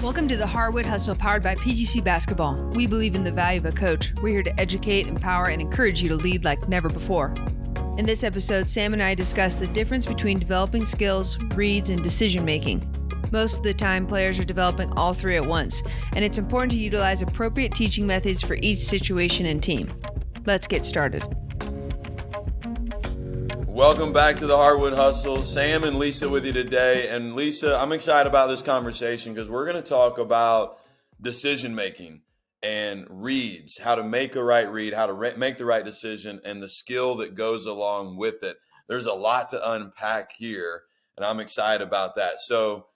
Welcome to the Hardwood Hustle powered by PGC Basketball. We believe in the value of a coach. We're here to educate, empower, and encourage you to lead like never before. In this episode, Sam and I discuss the difference between developing skills, reads, and decision making. Most of the time, players are developing all three at once, and it's important to utilize appropriate teaching methods for each situation and team. Let's get started. Welcome back to the Hardwood Hustle. Sam and Lisa with you today. And Lisa, I'm excited about this conversation because we're going to talk about decision making and reads, how to make a right read, how to make the right decision, and the skill that goes along with it. There's a lot to unpack here, and I'm excited about that. So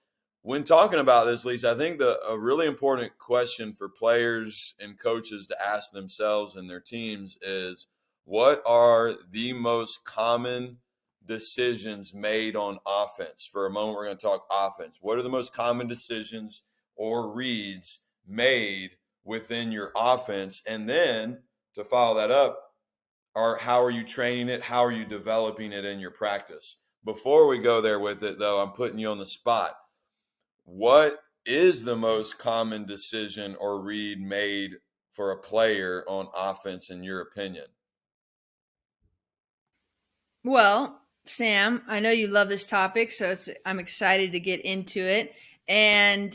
when talking about this, Lisa, I think a really important question for players and coaches to ask themselves and their teams is, what are the most common decisions made on offense? For a moment, we're going to talk offense. What are the most common decisions or reads made within your offense? And then to follow that up, how are you training it? How are you developing it in your practice? Before we go there with it, though, I'm putting you on the spot. What is the most common decision or read made for a player on offense, in your opinion? Well, Sam, I know you love this topic, so I'm excited to get into it. And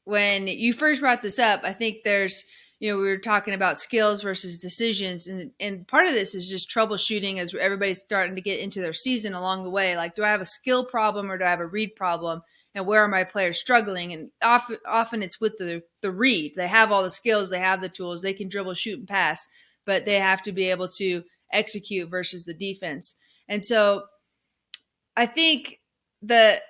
when you first brought this up, I think we were talking about skills versus decisions. And part of this is just troubleshooting as everybody's starting to get into their season along the way. Like, do I have a skill problem or do I have a read problem? And where are my players struggling? And often it's with the read. They have all the skills, they have the tools, they can dribble, shoot, and pass, but they have to be able to execute versus the defense. And so I think the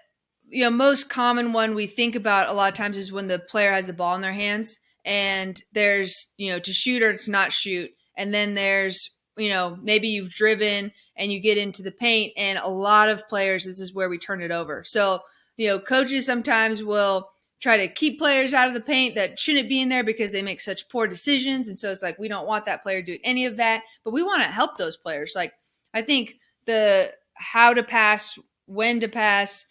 most common one we think about a lot of times is when the player has the ball in their hands and there's, to shoot or to not shoot. And then there's, maybe you've driven and you get into the paint, and a lot of players, this is where we turn it over. So, coaches sometimes will try to keep players out of the paint that shouldn't be in there because they make such poor decisions. And so it's like, we don't want that player doing any of that, but we want to help those players. Like, I think the how to pass, when to pass,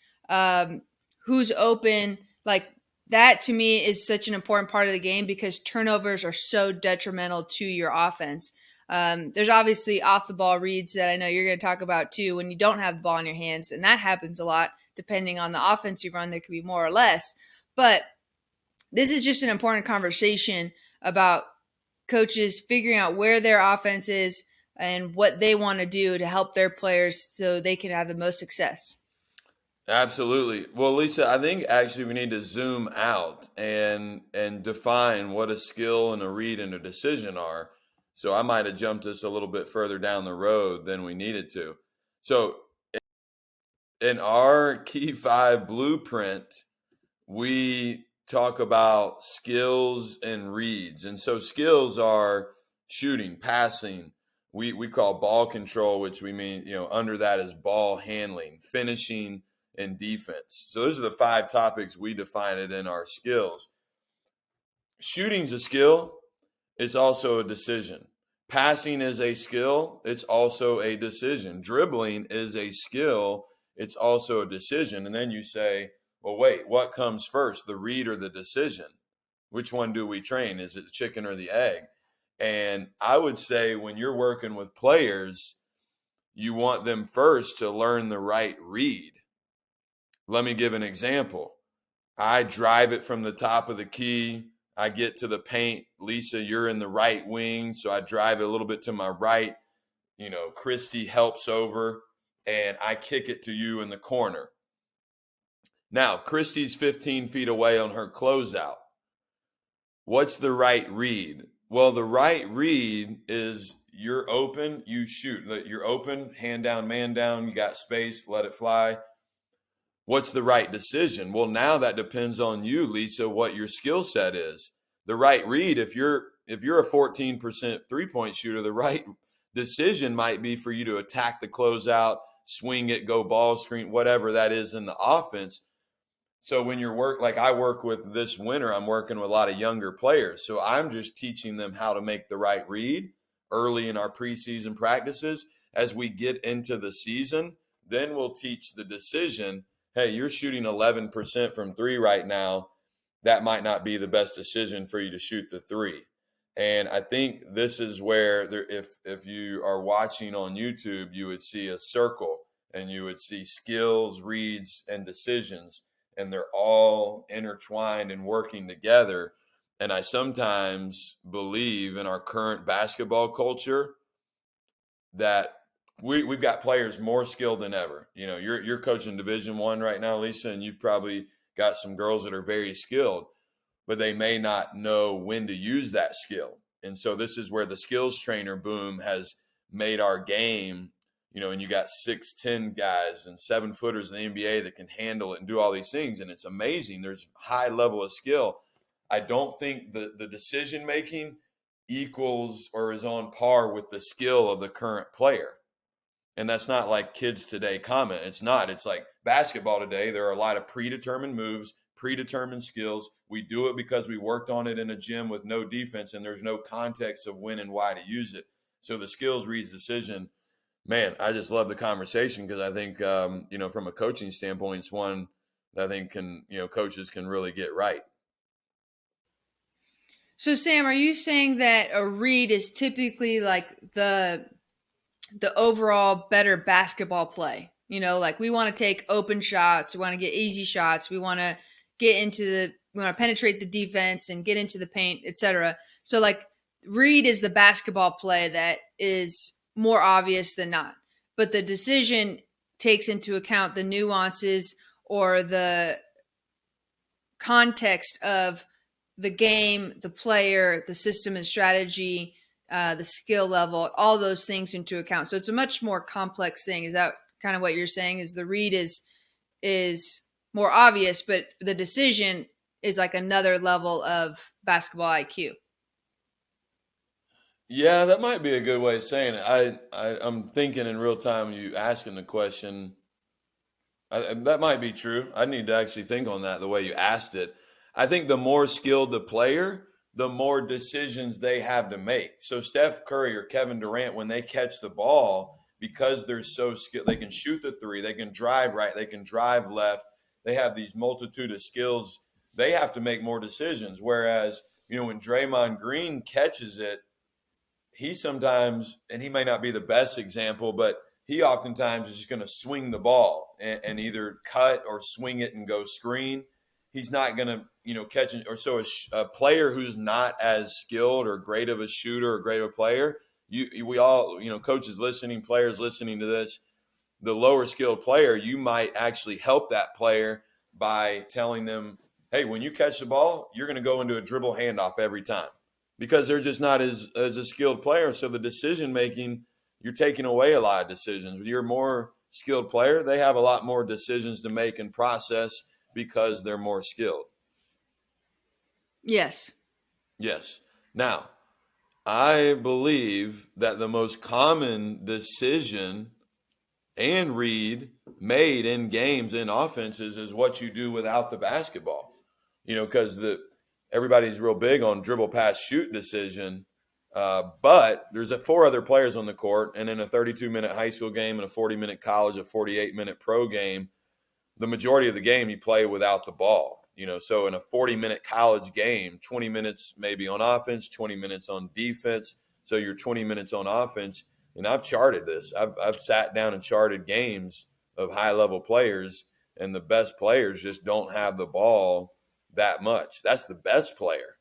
who's open, like that to me is such an important part of the game because turnovers are so detrimental to your offense. There's obviously off the ball reads that I know you're going to talk about too when you don't have the ball in your hands, and that happens a lot depending on the offense you run. There could be more or less, but this is just an important conversation about coaches figuring out where their offense is and what they want to do to help their players so they can have the most success. Absolutely. Well, Lisa, I think actually we need to zoom out and define what a skill and a read and a decision are. So I might have jumped us a little bit further down the road than we needed to. So in our Key 5 blueprint, we talk about skills and reads. And so skills are shooting, passing. We call ball control, which we mean, under that is ball handling, finishing, and defense. So those are the 5 topics we define it in our skills. Shooting's a skill. It's also a decision. Passing is a skill. It's also a decision. Dribbling is a skill. It's also a decision. And then you say, well, wait, what comes first, the read or the decision? Which one do we train? Is it the chicken or the egg? And I would say when you're working with players, you want them first to learn the right read. Let me give an example. I drive it from the top of the key. I get to the paint. Lisa, you're in the right wing, so I drive it a little bit to my right. Christy helps over, and I kick it to you in the corner. Now, Christy's 15 feet away on her closeout. What's the right read? Well, the right read is you're open, you shoot. You're open, hand down, man down, you got space, let it fly. What's the right decision? Well, now that depends on you, Lisa, what your skill set is. The right read, if you're a 14% three-point shooter, the right decision might be for you to attack the closeout, swing it, go ball screen, whatever that is in the offense. So when I work with this winter, I'm working with a lot of younger players. So I'm just teaching them how to make the right read early in our preseason practices. As we get into the season, then we'll teach the decision. Hey, you're shooting 11% from 3 right now. that might not be the best decision for you to shoot the three. And I think this is where if you are watching on YouTube, you would see a circle and you would see skills, reads, and decisions, and they're all intertwined and working together. And I sometimes believe in our current basketball culture that we've got players more skilled than ever. You know, you're coaching Division I right now, Lisa, and you've probably got some girls that are very skilled, but they may not know when to use that skill. And so this is where the skills trainer boom has made our game, you know, and you got 6'10" guys and 7-footers in the NBA that can handle it and do all these things. And it's amazing. There's high level of skill. I don't think the decision making equals or is on par with the skill of the current player. And that's not like kids today comment. It's not. It's like basketball today. There are a lot of predetermined moves, predetermined skills. We do it because we worked on it in a gym with no defense, and there's no context of when and why to use it. So the skills reads decision. Man, I just love the conversation because I think, you know, from a coaching standpoint, it's one that I think coaches can really get right. So Sam, are you saying that a read is typically like the overall better basketball play? You know, like we want to take open shots, we want to get easy shots, we want to we want to penetrate the defense and get into the paint, etc. So like read is the basketball play that is more obvious than not. But the decision takes into account the nuances or the context of the game, the player, the system and strategy, the skill level, all those things into account. So it's a much more complex thing. Is that kind of what you're saying? Is the read is more obvious, but the decision is like another level of basketball IQ. Yeah, that might be a good way of saying it. I'm thinking in real time, you asking the question. That might be true. I need to actually think on that the way you asked it. I think the more skilled the player, the more decisions they have to make. So Steph Curry or Kevin Durant, when they catch the ball, because they're so skilled, they can shoot the three, they can drive right, they can drive left. They have these multitude of skills. They have to make more decisions. Whereas, you know, when Draymond Green catches it, he sometimes, and he may not be the best example, but he oftentimes is just going to swing the ball and either cut or swing it and go screen. He's not going to, you know, catch it. Or so a player who's not as skilled or great of a shooter or great of a player, we all, you know, coaches listening, players listening to this, the lower skilled player, you might actually help that player by telling them, hey, when you catch the ball, you're going to go into a dribble handoff every time, because they're just not as a skilled player. So the decision making, you're taking away a lot of decisions. With your more skilled player, they have a lot more decisions to make and process because they're more skilled. Yes. Yes. Now, I believe that the most common decision and read made in games in offenses is what you do without the basketball. You know, because everybody's real big on dribble, pass, shoot decision. But there's 4 other players on the court, and in a 32-minute high school game and a 40-minute college, a 48-minute pro game, the majority of the game you play without the ball. You know, so in a 40-minute college game, 20 minutes maybe on offense, 20 minutes on defense. So you're 20 minutes on offense. And I've charted this. I've sat down and charted games of high-level players, and the best players just don't have the ball that much. That's the best player.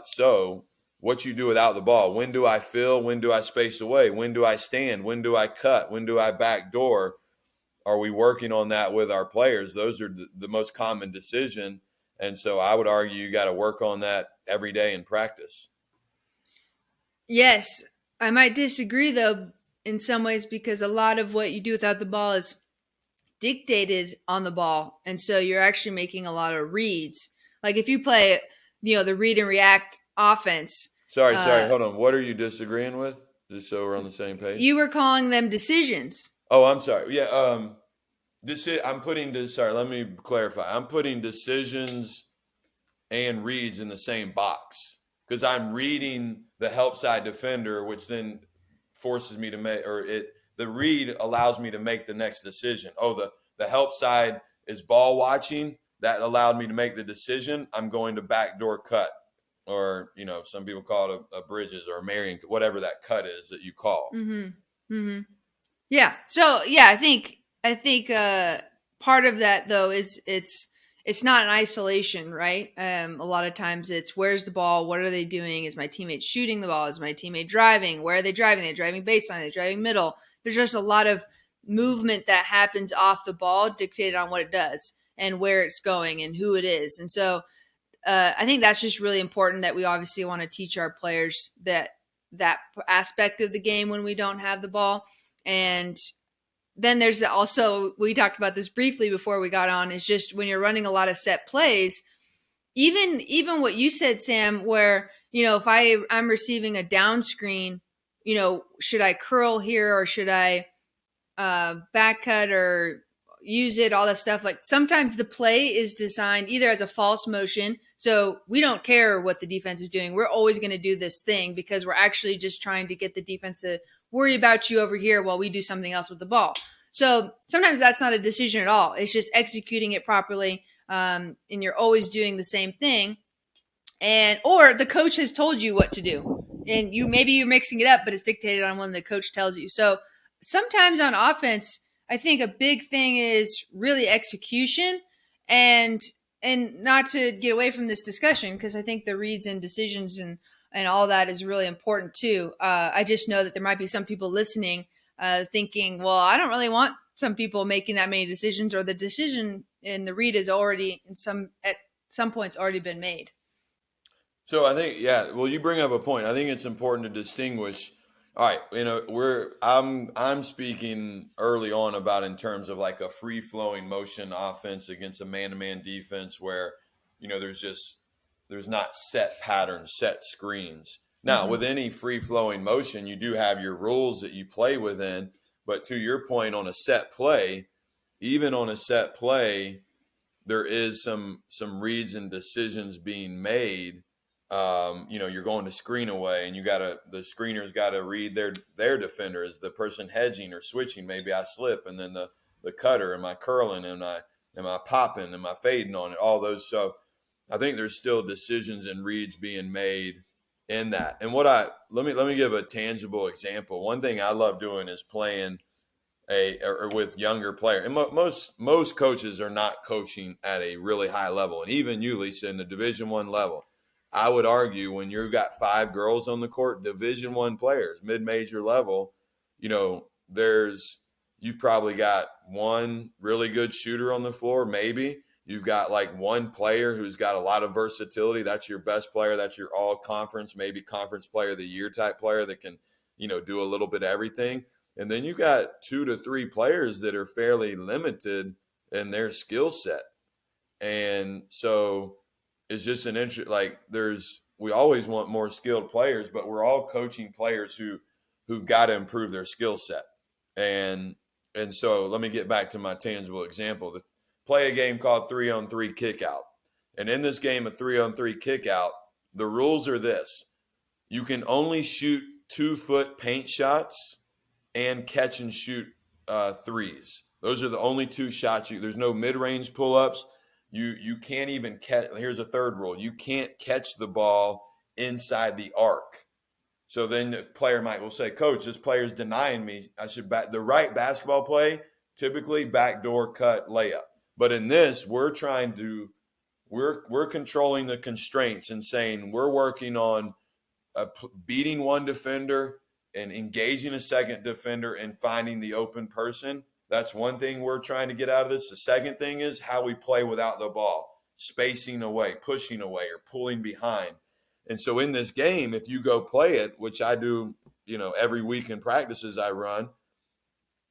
So what you do without the ball, when do I fill? When do I space away? When do I stand? When do I cut? When do I backdoor? Are we working on that with our players? Those are the most common decision. And so I would argue you got to work on that every day in practice. Yes. I might disagree, though, in some ways, because a lot of what you do without the ball is dictated on the ball. And so you're actually making a lot of reads. Like if you play, you know, the read and react offense. Sorry, hold on. What are you disagreeing with? Just so we're on the same page. You were calling them decisions. Oh, I'm sorry. Yeah. Let me clarify. I'm putting decisions and reads in the same box because I'm reading the help side defender, which then forces me to make, the read allows me to make the next decision. Oh, the help side is ball watching. that allowed me to make the decision. I'm going to backdoor cut, or some people call it a bridges or a Marion, whatever that cut is that you call. Mm-hmm. Mm-hmm. Yeah. So yeah, I think part of that though is it's not an isolation, right? A lot of times it's where's the ball, what are they doing? Is my teammate shooting the ball? Is my teammate driving? Where are they driving? They're driving baseline, they're driving middle. There's just a lot of movement that happens off the ball dictated on what it does and where it's going and who it is. And so I think that's just really important that we obviously want to teach our players that aspect of the game when we don't have the ball. And then there's also, we talked about this briefly before we got on, is just when you're running a lot of set plays, even what you said, Sam, where, if I'm receiving a down screen, should I curl here or should I back cut or use it, all that stuff. Like sometimes the play is designed either as a false motion. So we don't care what the defense is doing. We're always going to do this thing because we're actually just trying to get the defense to worry about you over here while we do something else with the ball. So sometimes that's not a decision at all. It's just executing it properly. And you're always doing the same thing. Or the coach has told you what to do. And maybe you're mixing it up, but it's dictated on when the coach tells you. So sometimes on offense, I think a big thing is really execution and not to get away from this discussion because I think the reads and decisions and all that is really important too. I just know that there might be some people listening thinking, well, I don't really want some people making that many decisions, or the decision in the read is already at some points already been made. So I think, yeah, well, you bring up a point. I think it's important to distinguish. All right, I'm speaking early on about in terms of like a free flowing motion offense against a man to man defense where, there's not set patterns, set screens. Now, Mm-hmm. with any free flowing motion, you do have your rules that you play within. But to your point, on a set play, even on a set play, there is some reads and decisions being made. You're going to screen away, and the screener's got to read their defender. Is the person hedging or switching? Maybe I slip, and then the cutter. Am I curling? Am I popping? Am I fading on it? All those. So I think there's still decisions and reads being made in that. And let me give a tangible example. One thing I love doing is playing or with younger players. And most coaches are not coaching at a really high level. And even you, Lisa, in the Division I level, I would argue when you've got 5 girls on the court, Division I players, mid-major level, you've probably got one really good shooter on the floor, maybe. You've got like one player who's got a lot of versatility. That's your best player. That's your all conference, maybe conference player of the year type player that can, do a little bit of everything. And then you got 2 to 3 players that are fairly limited in their skill set. And so it's just an interest. Like we always want more skilled players, but we're all coaching players who've got to improve their skill set. And so let me get back to my tangible example. Play a game called 3-on-3 kickout. And in this game of 3-on-3 kickout, the rules are this: you can only shoot 2-foot paint shots and catch and shoot threes. Those are the only 2 shots. There's no mid-range pull-ups. You can't even catch. Here's a third rule: you can't catch the ball inside the arc. So then the player will say, "Coach, this player's denying me. I should the right basketball play, typically backdoor cut layup." But in this, we're controlling the constraints and saying we're working on beating one defender and engaging a second defender and finding the open person. That's one thing we're trying to get out of this. The second thing is how we play without the ball, spacing away, pushing away, or pulling behind. And so in this game, if you go play it, which I do, every week in practices I run,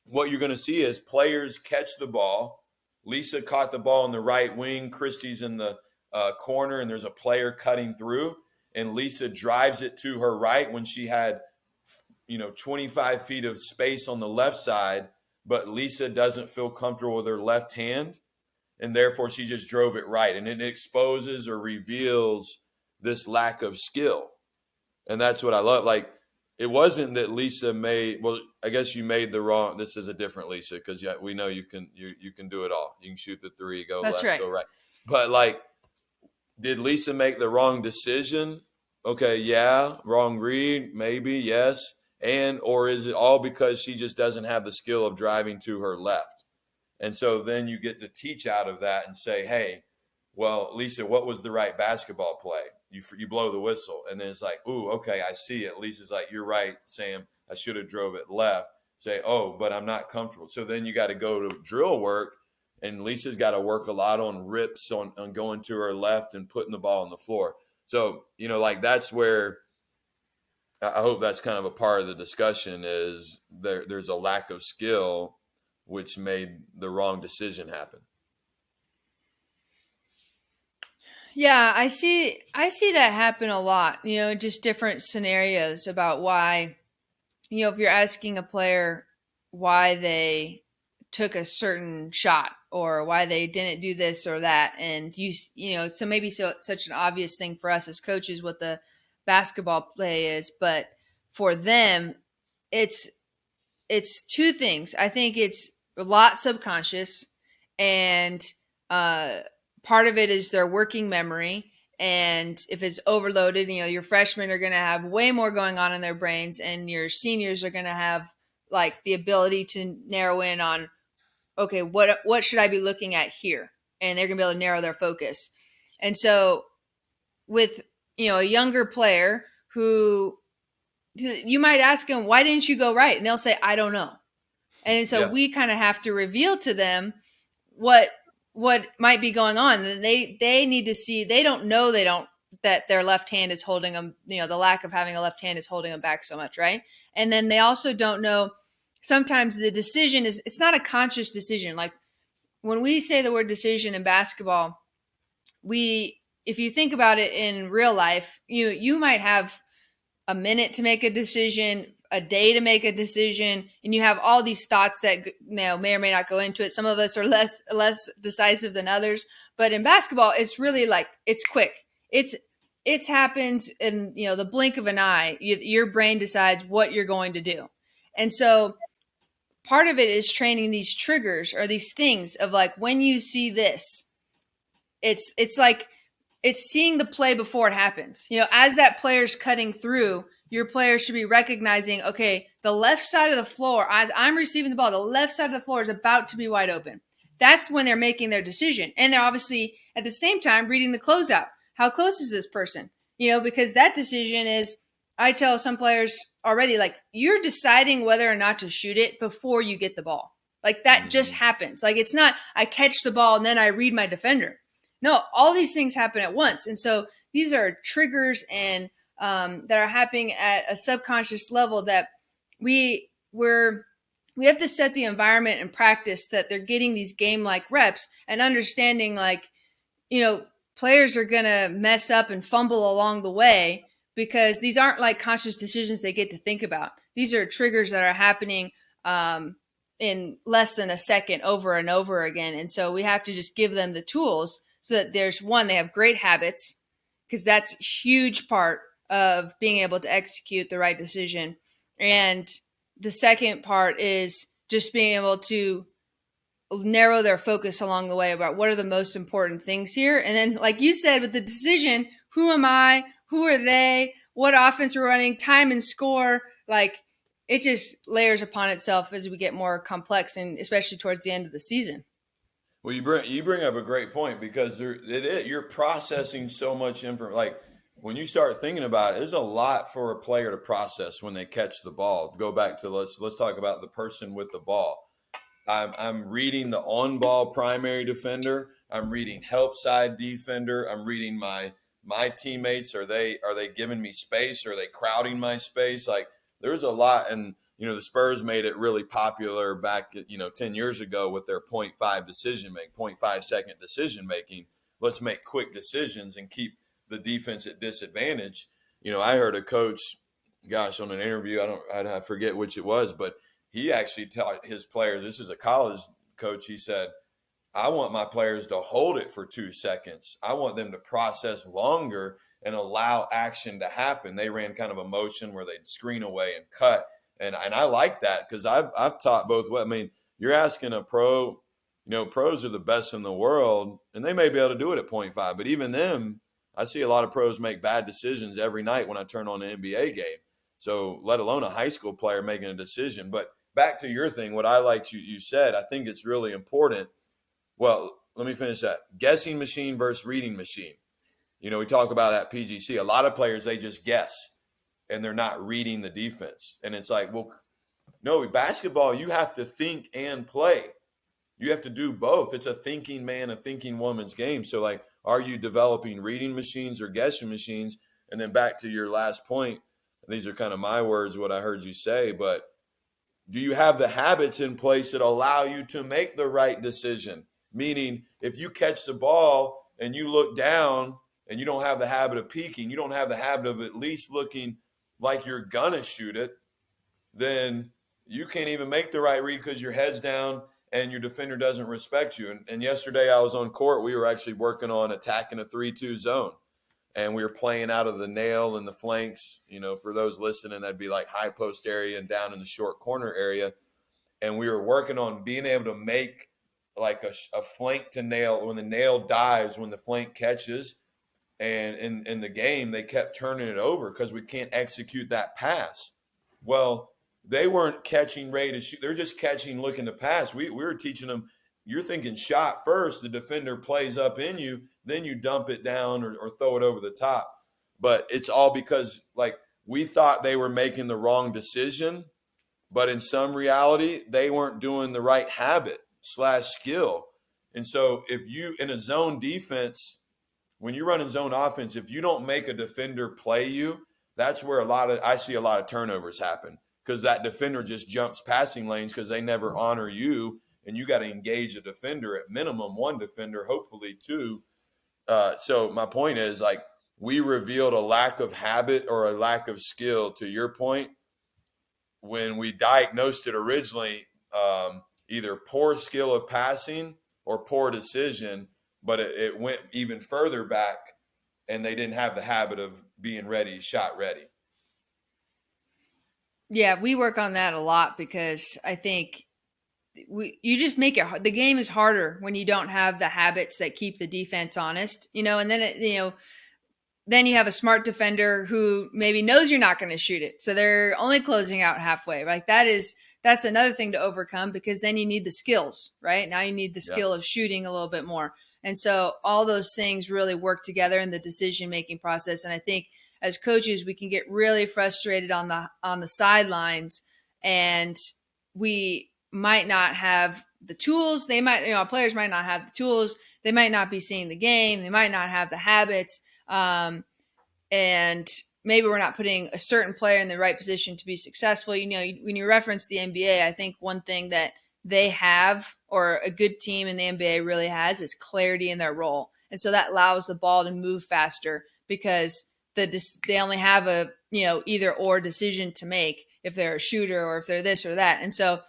what you're going to see is players catch the ball. Lisa caught the ball in the right wing. Christy's in the corner, and there's a player cutting through. And Lisa drives it to her right when she had 25 feet of space on the left side, but Lisa doesn't feel comfortable with her left hand, and therefore she just drove it right. And it exposes or reveals this lack of skill. And that's what I love. Like, it wasn't that Lisa I guess you made this is a different Lisa, because we know you can do it all. You can shoot the 3, go That's left, right. go right. But like, did Lisa make the wrong decision? Okay, yeah, wrong read, maybe, yes. And or is it all because she just doesn't have the skill of driving to her left? And so then you get to teach out of that and say, hey, well, Lisa, what was the right basketball play? You blow the whistle. And then it's like, ooh, okay, I see it. Lisa's like, you're right, Sam. I should have drove it left. Say, oh, but I'm not comfortable. So then you got to go to drill work. And Lisa's got to work a lot on rips, on going to her left and putting the ball on the floor. So, like that's where I hope that's kind of a part of the discussion is there's a lack of skill which made the wrong decision happen. Yeah, I see that happen a lot, just different scenarios about why, if you're asking a player why they took a certain shot or why they didn't do this or that, and so maybe such an obvious thing for us as coaches what the basketball play is, but for them it's two things. I think it's a lot subconscious, and uh, part of it is their working memory. And if it's overloaded, your freshmen are going to have way more going on in their brains, and your seniors are going to have like the ability to narrow in on, okay, what should I be looking at here? And they're going to be able to narrow their focus. And so with, a younger player who you might ask them, why didn't you go right? And they'll say, I don't know. And so Yeah. we kind of have to reveal to them what might be going on. They need to see, they don't know that their left hand is holding them, the lack of having a left hand is holding them back so much, right? And then they also don't know, sometimes the decision it's not a conscious decision. Like when we say the word decision in basketball, if you think about it in real life, you might have a minute to make a decision, a day to make a decision, and you have all these thoughts that may or may not go into it. Some of us are less decisive than others, but in basketball, it's really like it's quick. It's happens in the blink of an eye. Your brain decides what you're going to do, and so part of it is training these triggers or these things of like when you see this, it's like it's seeing the play before it happens. As that player's cutting through, your player should be recognizing, okay, the left side of the floor, as I'm receiving the ball, the left side of the floor is about to be wide open. That's when they're making their decision. And they're obviously at the same time reading the closeout. How close is this person? Because that decision is, I tell some players already, like, you're deciding whether or not to shoot it before you get the ball. Like that just happens. Like it's not, I catch the ball and then I read my defender. No, all these things happen at once. And so these are triggers and that are happening at a subconscious level that we have to set the environment and practice that they're getting these game-like reps and understanding like, players are going to mess up and fumble along the way because these aren't like conscious decisions they get to think about. These are triggers that are happening in less than a second over and over again. And so we have to just give them the tools so that they have great habits, because that's a huge part of being able to execute the right decision. And the second part is just being able to narrow their focus along the way about what are the most important things here. And then, like you said, with the decision, who am I? Who are they? What offense we're running? Time and score. Like it just layers upon itself as we get more complex, and especially towards the end of the season. Well, you bring up a great point because you're processing so much information. Like when you start thinking about it, there's a lot for a player to process when they catch the ball. Go back to let's talk about the person with the ball. I'm reading the on-ball primary defender. I'm reading help side defender. I'm reading my teammates. Are they giving me space? Are they crowding my space? Like there's a lot, and the Spurs made it really popular back 10 years ago with their 0.5 decision making, 0.5 second decision making. Let's make quick decisions and keep the defense at disadvantage. I heard a coach, gosh, on an interview, I forget which it was, but he actually taught his players, this is a college coach, he said, I want my players to hold it for 2 seconds. I want them to process longer and allow action to happen. They ran kind of a motion where they'd screen away and cut. And I like that because I've taught both ways. I mean, you're asking a pro, Pros are the best in the world, and they may be able to do it at 0.5, but even them, I see a lot of pros make bad decisions every night when I turn on an NBA game. So let alone a high school player making a decision. But back to your thing, what I liked you said, I think it's really important. Well, let me finish that. Guessing machine versus reading machine. We talk about that PGC. A lot of players, they just guess and they're not reading the defense. And it's like, well, no, basketball, you have to think and play. You have to do both. It's a thinking man, a thinking woman's game. So, like, are you developing reading machines or guessing machines? And then back to your last point, these are kind of my words, what I heard you say, but do you have the habits in place that allow you to make the right decision? Meaning, if you catch the ball and you look down and you don't have the habit of peeking, you don't have the habit of at least looking like you're going to shoot it, then you can't even make the right read because your head's down and your defender doesn't respect you. And yesterday I was on court. We were actually working on attacking a 3-2 zone. And we were playing out of the nail and the flanks. For those listening, that'd be like high post area and down in the short corner area. And we were working on being able to make like a flank to nail. When the nail dives, when the flank catches, and in the game, they kept turning it over because we can't execute that pass. Well, they weren't catching ready to shoot. They're just catching, looking to pass. We were teaching them, you're thinking shot first, the defender plays up in you, then you dump it down or throw it over the top. But it's all because, like, we thought they were making the wrong decision, but in some reality, they weren't doing the right habit / skill. And so if you, in a zone defense, when you're running zone offense, if you don't make a defender play you, that's where I see a lot of turnovers happen, because that defender just jumps passing lanes because they never honor you, and you got to engage a defender, at minimum one defender, hopefully two. So my point is, like, we revealed a lack of habit or a lack of skill, to your point, when we diagnosed it originally, either poor skill of passing or poor decision, but it went even further back, and they didn't have the habit of being ready, shot ready. Yeah, we work on that a lot because I think you just make it. The game is harder when you don't have the habits that keep the defense honest, and then then you have a smart defender who maybe knows you're not going to shoot it, so they're only closing out halfway. Like that's another thing to overcome, because then you need the skills, right? Now you need the skill of shooting a little bit more. And so all those things really work together in the decision-making process. And I think as coaches, we can get really frustrated on the sidelines, and we might not have the tools. They might, players might not have the tools. They might not be seeing the game. They might not have the habits. And maybe we're not putting a certain player in the right position to be successful. When you reference the NBA, I think one thing that they have, or a good team in the NBA really has, is clarity in their role. And so that allows the ball to move faster, because they only have a, either or decision to make if they're a shooter or if they're this or that. And so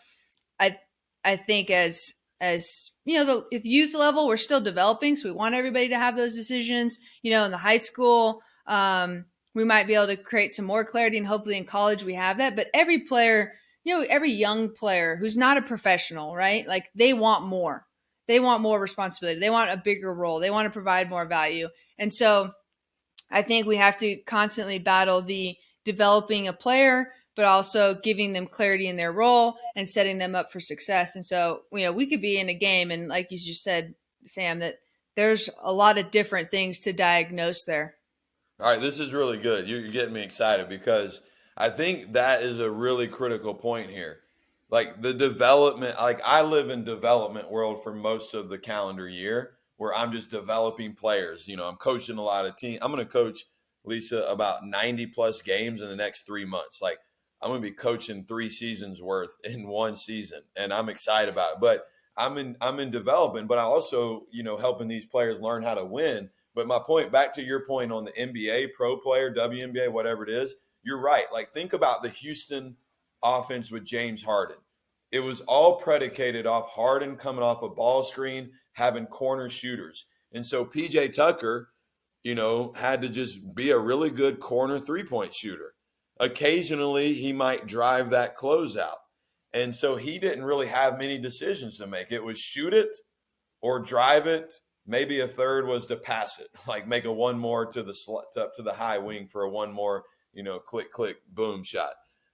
I think as the youth level, we're still developing. So we want everybody to have those decisions, in the high school, we might be able to create some more clarity, and hopefully in college we have that. But every player, every young player who's not a professional, right? Like, they want more. They want more responsibility. They want a bigger role. They want to provide more value. And so I think we have to constantly battle the developing a player, but also giving them clarity in their role and setting them up for success. And so, we could be in a game, and like you just said, Sam, that there's a lot of different things to diagnose there. All right, this is really good. You're getting me excited, because I think that is a really critical point here. Like, the development, like, I live in development world for most of the calendar year, where I'm just developing players. I'm coaching a lot of teams. I'm going to coach, Lisa, about 90 plus games in the next 3 months. Like, I'm going to be coaching 3 seasons worth in one season, and I'm excited about it. But I'm in development, but I also, helping these players learn how to win. But my point, back to your point on the NBA, pro player, WNBA, whatever it is, you're right. Like, think about the Houston offense with James Harden. It was all predicated off Harden coming off a ball screen, having corner shooters. And so PJ Tucker, had to just be a really good corner 3-point shooter. Occasionally, he might drive that closeout. And so he didn't really have many decisions to make. It was shoot it or drive it. Maybe a third was to pass it, like make a one more to the up to the high wing for a one more, click click boom shot.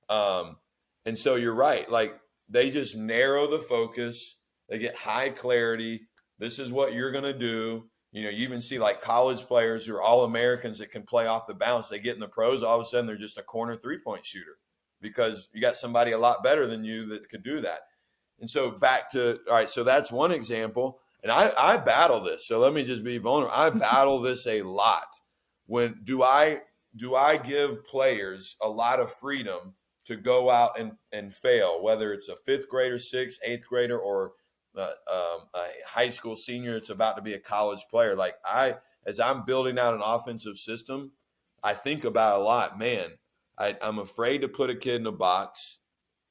Um, and so you're right. Like they just narrow the focus. They get high clarity. This is what you're going to do. You even see like college players who are all Americans that can play off the bounce. They get in the pros, all of a sudden they're just a corner 3-point shooter because you got somebody a lot better than you that could do that. And so back to, all right, so that's one example. And I battle this. So let me just be vulnerable. I battle this a lot. When do I give players a lot of freedom to go out and fail, whether it's a fifth grader, sixth, eighth grader, or a high school senior that's about to be a college player? Like as I'm building out an offensive system, I think about a lot, man, I'm afraid to put a kid in a box,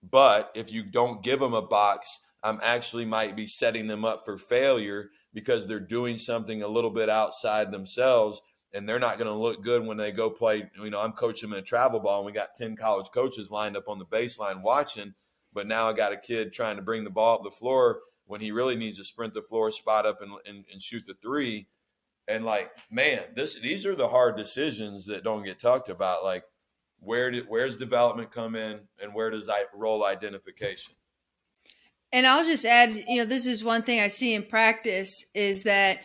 but if you don't give them a box, I'm actually might be setting them up for failure because they're doing something a little bit outside themselves, and they're not going to look good when they go play. I'm coaching them in a travel ball, and we got 10 college coaches lined up on the baseline watching, but now I got a kid trying to bring the ball up the floor when he really needs to sprint the floor, spot up, and shoot the three. And like, man, these are the hard decisions that don't get talked about. Like, where's development come in, and where does role identification? And I'll just add, this is one thing I see in practice is that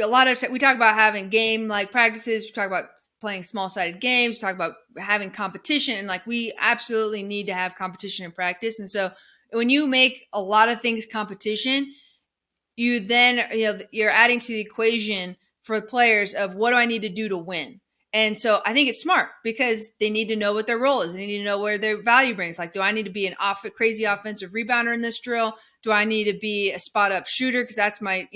a lot of we talk about having game like practices, we talk about playing small sided games, we talk about having competition, and like we absolutely need to have competition in practice. And so when you make a lot of things competition, you then you're adding to the equation for players of what do I need to do to win. And so I think it's smart because they need to know what their role is. They need to know where their value brings. Like, do I need to be an crazy offensive rebounder in this drill? Do I need to be a spot up shooter? Because that's my,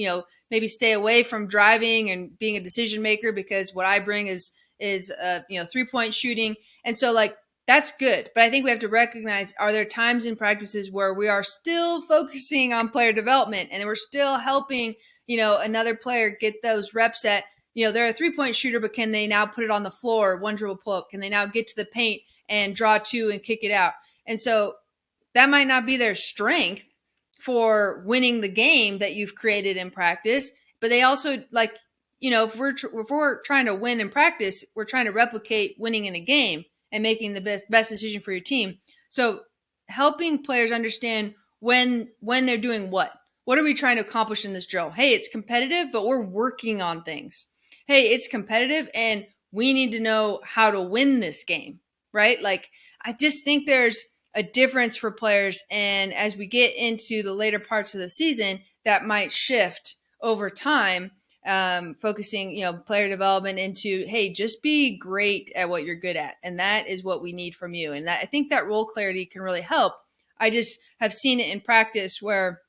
maybe stay away from driving and being a decision maker because what I bring is 3-point shooting. And so like, that's good. But I think we have to recognize, are there times in practices where we are still focusing on player development and we're still helping, another player get those reps at, they're a 3-point shooter, but can they now put it on the floor, one dribble pull up? Can they now get to the paint and draw two and kick it out? And so that might not be their strength for winning the game that you've created in practice, but they also like, if we're trying to win in practice, we're trying to replicate winning in a game and making the best decision for your team. So helping players understand when they're doing what are we trying to accomplish in this drill? Hey, it's competitive, but we're working on things. Hey, it's competitive and we need to know how to win this game, right? Like, I just think there's a difference for players. And as we get into the later parts of the season, that might shift over time, focusing, player development into, hey, just be great at what you're good at. And that is what we need from you. And I think that role clarity can really help. I just have seen it in practice where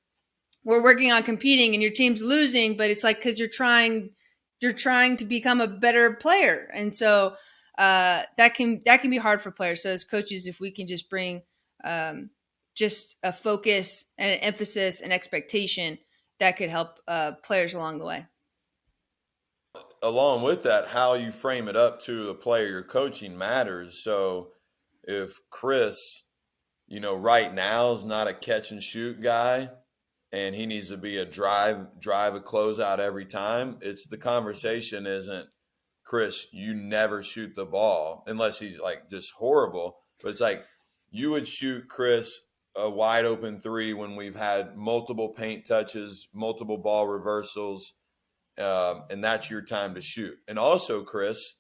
we're working on competing and your team's losing, but it's like, because you're trying to become a better player. And so that can be hard for players. So as coaches, if we can just bring just a focus and an emphasis and expectation, that could help players along the way. Along with that, how you frame it up to the player you're coaching matters. So if Chris, right now is not a catch and shoot guy, and he needs to be a drive a closeout every time, it's the conversation isn't, Chris, you never shoot the ball unless he's like just horrible. But it's like, you would shoot Chris a wide open three when we've had multiple paint touches, multiple ball reversals, and that's your time to shoot. And also, Chris,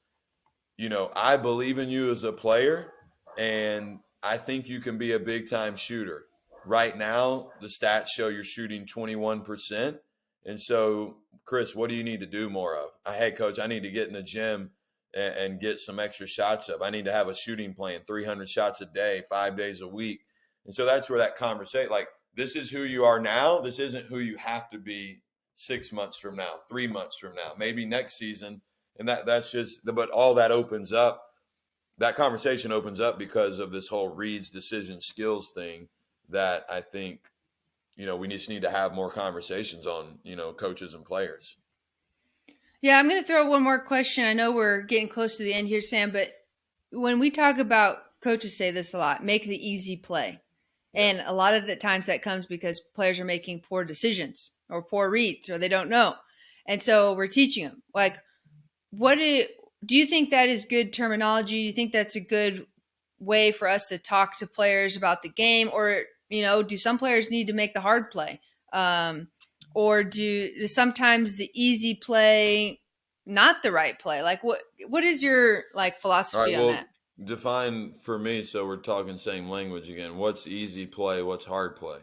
I believe in you as a player, and I think you can be a big time shooter. Right now, the stats show you're shooting 21%. And so, Chris, what do you need to do more of? Hey, coach, I need to get in the gym and get some extra shots up. I need to have a shooting plan, 300 shots a day, 5 days a week. And so that's where that conversation, like, this is who you are now. This isn't who you have to be 6 months from now, 3 months from now, maybe next season. And that's just, but all that opens up, that conversation opens up because of this whole reads decision skills thing that I think, we just need to have more conversations on, coaches and players. Yeah, I'm going to throw one more question. I know we're getting close to the end here, Sam, but when we talk about, coaches say this a lot, make the easy play. Yeah. And a lot of the times that comes because players are making poor decisions, or poor reads or they don't know. And so we're teaching them. Like, do you think that is good terminology? Do you think that's a good way for us to talk to players about the game? Or, do some players need to make the hard play? Or do sometimes the easy play not the right play? Like, what is your All right. philosophy on that? Well, define for me. So we're talking same language again. What's easy play? What's hard play?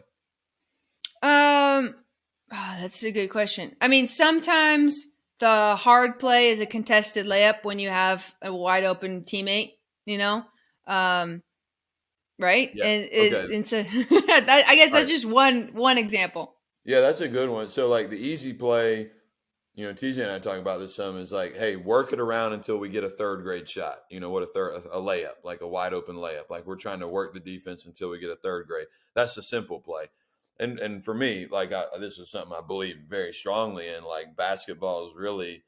That's a good question. I mean, sometimes the hard play is a contested layup when you have a wide open teammate, you know, um, right? Yeah. Okay. And so I guess All that's right. just one example. Yeah, that's a good one. So like the easy play, TJ and I talking about this some is like, hey, work it around until we get a third grade shot. What a layup, like a wide open layup. Like we're trying to work the defense until we get a third grade. That's a simple play. And for me, like this is something I believe very strongly in. Like basketball is really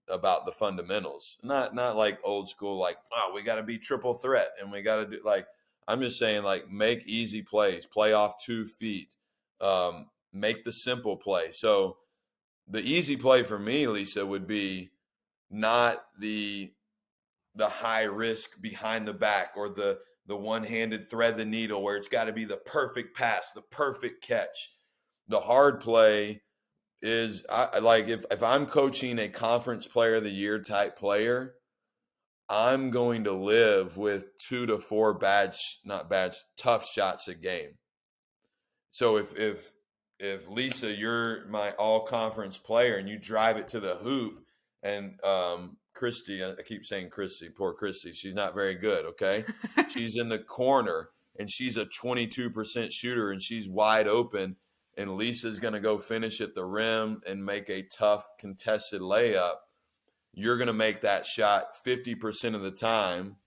about the fundamentals, not like old school. Like we got to be triple threat and we got to do like I'm just saying like make easy plays, play off 2 feet, make the simple play. So the easy play for me, Lisa, would be not the high risk behind the back or the one-handed thread the needle where it's got to be the perfect pass, the perfect catch. The hard play is I like if I'm coaching a conference player of the year type player, I'm going to live with 2 to 4 not bad, tough shots a game. So if Lisa, you're my all conference player and you drive it to the hoop, and Christy, I keep saying Christy, poor Christy, she's not very good. Okay, she's in the corner and she's a 22% shooter and she's wide open, and Lisa's going to go finish at the rim and make a tough contested layup. You're going to make that shot 50% of the time.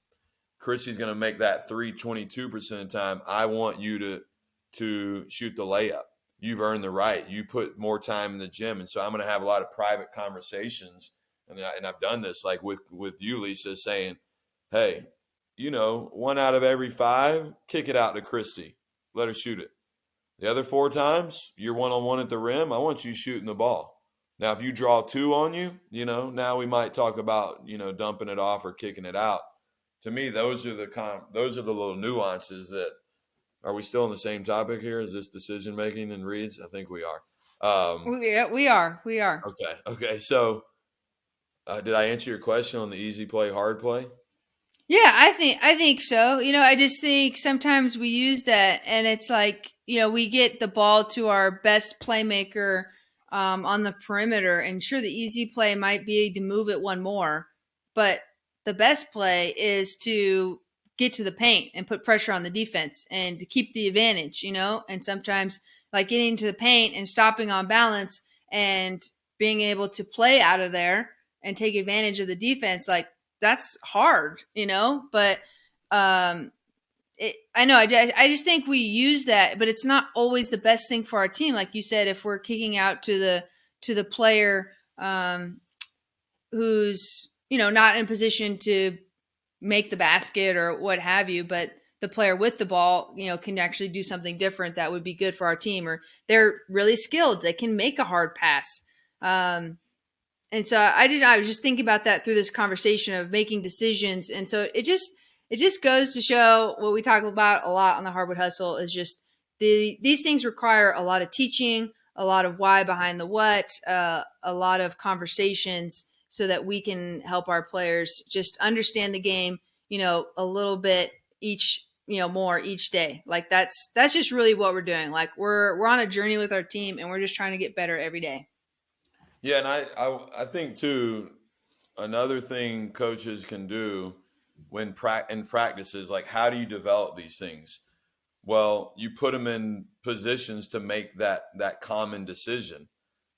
Christy's going to make that 22% of the time. I want you to shoot the layup. You've earned the right. You put more time in the gym, and so I'm going to have a lot of private conversations, and I've done this like with you, Lisa, saying, "Hey, 1 out of every 5, kick it out to Christy, let her shoot it. The other 4 times, you're 1-on-1 at the rim. I want you shooting the ball. Now, if you draw 2 on you, now we might talk about dumping it off or kicking it out. To me, those are the little nuances that. Are we still on the same topic here? Is this decision making and reads? I think we are. We are. We are. Okay. Okay. So, did I answer your question on the easy play, hard play? Yeah, I think so. I just think sometimes we use that and it's like, we get the ball to our best playmaker on the perimeter, and sure the easy play might be to move it one more, but the best play is to get to the paint and put pressure on the defense and to keep the advantage, and sometimes like getting to the paint and stopping on balance and being able to play out of there and take advantage of the defense, like that's hard, but I know I just think we use that, but it's not always the best thing for our team. Like you said, if we're kicking out to the player who's not in position to make the basket or what have you, but the player with the ball can actually do something different that would be good for our team, or they're really skilled, they can make a hard pass. And so I was just thinking about that through this conversation of making decisions. And so it just goes to show what we talk about a lot on the Hardwood Hustle is just these things require a lot of teaching, a lot of why behind the what, a lot of conversations so that we can help our players just understand the game, a little bit each, more each day. Like that's just really what we're doing. Like we're on a journey with our team and we're just trying to get better every day. Yeah, and I think too, another thing coaches can do in practices, like how do you develop these things? Well, you put them in positions to make that common decision.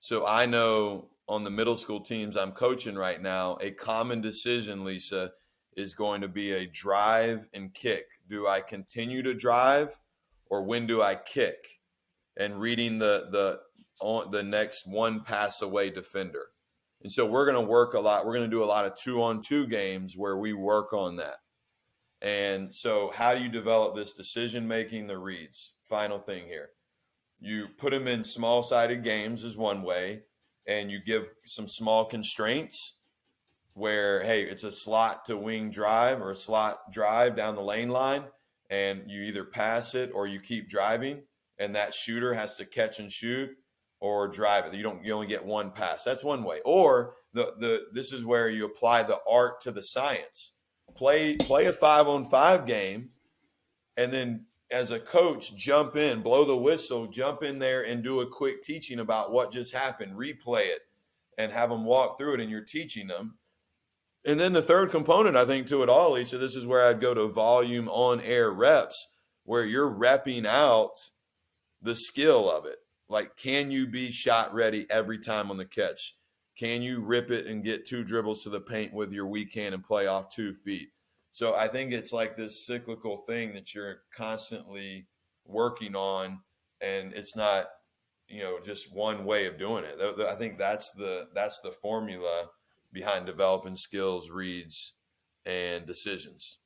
So I know on the middle school teams I'm coaching right now, a common decision, Lisa, is going to be a drive and kick. Do I continue to drive or when do I kick? And reading the next one pass away defender. And so we're going to work a lot. We're going to do a lot of 2-on-2 games where we work on that. And so how do you develop this decision making, the reads? Final thing here. You put them in small-sided games is one way, and you give some small constraints where, hey, it's a slot to wing drive or a slot drive down the lane line, and you either pass it or you keep driving, and that shooter has to catch and shoot or drive it. You only get one pass. That's one way. Or this is where you apply the art to the science. Play a 5-on-5 game, and then as a coach, jump in, blow the whistle, jump in there and do a quick teaching about what just happened, replay it, and have them walk through it, and you're teaching them. And then the third component, I think, to it all, Lisa, this is where I'd go to volume on-air reps, where you're repping out the skill of it. Like, can you be shot ready every time on the catch? Can you rip it and get 2 dribbles to the paint with your weak hand and play off 2 feet? So I think it's like this cyclical thing that you're constantly working on, and it's not, just one way of doing it. I think that's the formula behind developing skills, reads, and decisions.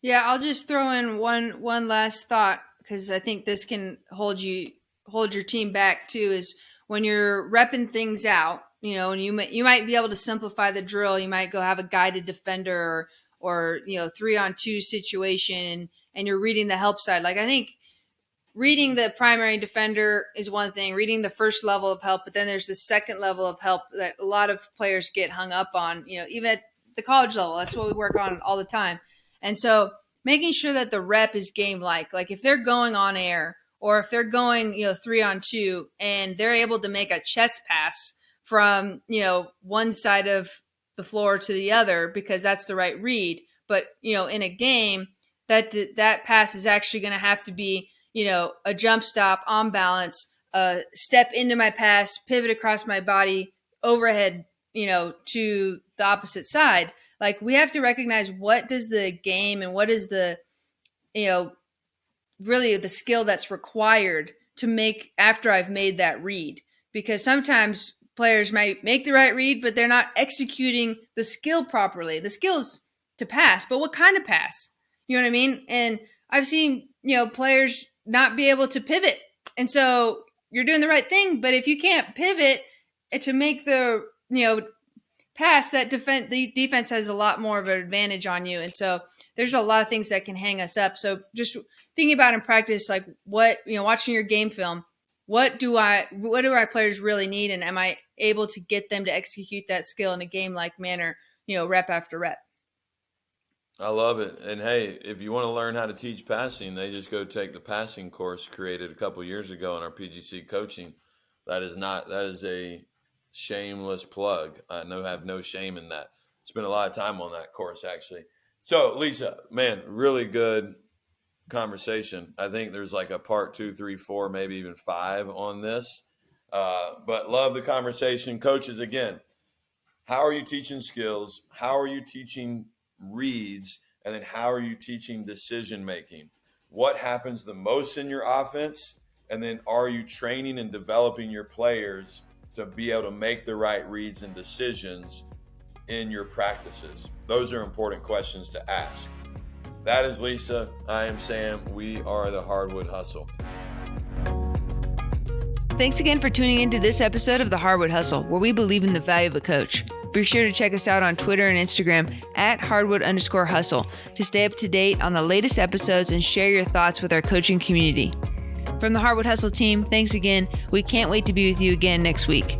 Yeah, I'll just throw in one last thought, because I think this can hold your team back too, is when you're repping things out, and you might be able to simplify the drill. You might go have a guided defender or 3-on-2 situation, and you're reading the help side. Like, I think reading the primary defender is one thing, reading the first level of help, but then there's the second level of help that a lot of players get hung up on, even at the college level. That's what we work on all the time. And so making sure that the rep is game-like. Like, if they're going on air, or if they're going, 3-on-2, and they're able to make a chest pass from, one side of the floor to the other because that's the right read. But, in a game, that pass is actually going to have to be, a jump stop, on balance, step into my pass, pivot across my body, overhead, to the opposite side. Like, we have to recognize what does the game and what is the, really the skill that's required to make after I've made that read. Because sometimes players might make the right read, but they're not executing the skill properly. The skill's to pass, but what kind of pass? You know what I mean? And I've seen, players not be able to pivot. And so you're doing the right thing, but if you can't pivot to make the, pass, the defense has a lot more of an advantage on you. And so there's a lot of things that can hang us up. So just thinking about in practice, like what, watching your game film, what do our players really need? And am I able to get them to execute that skill in a game-like manner, rep after rep? I love it. And hey, if you want to learn how to teach passing, they just go take the passing course created a couple years ago in our PGC coaching. That is a shameless plug. I have no shame in that. Spent a lot of time on that course, actually. So, Lisa, man, really good conversation. I think there's like a part 2, 3, 4, maybe even 5 on this. But love the conversation. Coaches, again, how are you teaching skills? How are you teaching reads? And then how are you teaching decision making? What happens the most in your offense? And then are you training and developing your players to be able to make the right reads and decisions in your practices? Those are important questions to ask. That is Lisa. I am Sam. We are the Hardwood Hustle. Thanks again for tuning into this episode of the Hardwood Hustle, where we believe in the value of a coach. Be sure to check us out on Twitter and Instagram at Hardwood_hustle to stay up to date on the latest episodes and share your thoughts with our coaching community. From the Hardwood Hustle team, thanks again. We can't wait to be with you again next week.